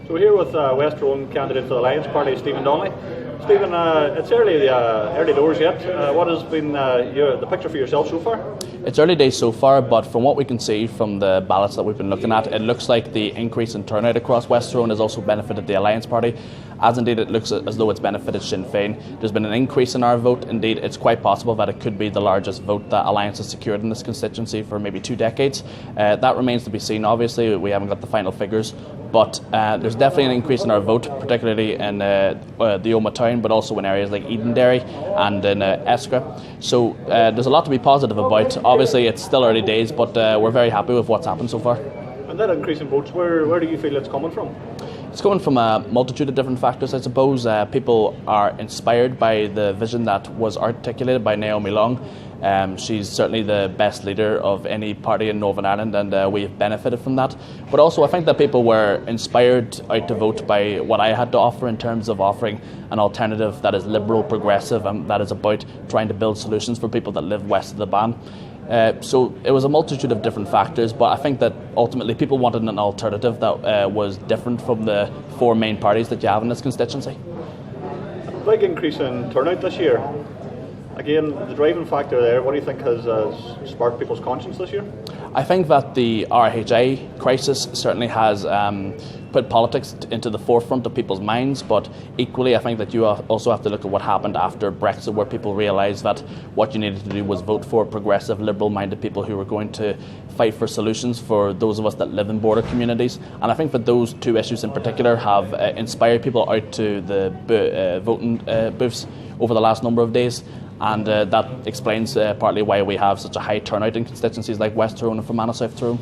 So we're here with West Tyrone candidate for the Alliance Party, Stephen Donnelly. Stephen, it's early doors yet. What has been the picture for yourself so far? It's early days so far, but from what we can see from the ballots that we've been looking at, it looks like the increase in turnout across West Tyrone has also benefited the Alliance Party, as indeed it looks as though it's benefited Sinn Féin. There's been an increase in our vote. Indeed, it's quite possible that it could be the largest vote that Alliance has secured in this constituency for maybe 2 decades. That remains to be seen. Obviously, we haven't got the final figures, but there's definitely an increase in our vote, particularly in the Omagh town, but also in areas like Edenderry and in Eskra. So there's a lot to be positive about. Obviously, it's still early days, but we're very happy with what's happened so far. And that increase in votes, where do you feel it's coming from? It's coming from a multitude of different factors, I suppose. People are inspired by the vision that was articulated by Naomi Long. She's certainly the best leader of any party in Northern Ireland, and we have benefited from that. But also I think that people were inspired out to vote by what I had to offer in terms of offering an alternative that is liberal, progressive, and that is about trying to build solutions for people that live west of the Ban. So it was a multitude of different factors, but I think that ultimately people wanted an alternative that was different from the 4 main parties that you have in this constituency. A big increase in turnout this year. Again, the driving factor there, what do you think has sparked people's conscience this year? I think that the RHA crisis certainly has put politics into the forefront of people's minds, but equally I think that you also have to look at what happened after Brexit, where people realised that what you needed to do was vote for progressive, liberal-minded people who were going to fight for solutions for those of us that live in border communities. And I think that those 2 issues in particular have inspired people out to the voting booths over the last number of days. And that explains partly why we have such a high turnout in constituencies like West Tyrone and Fermanagh South Tyrone.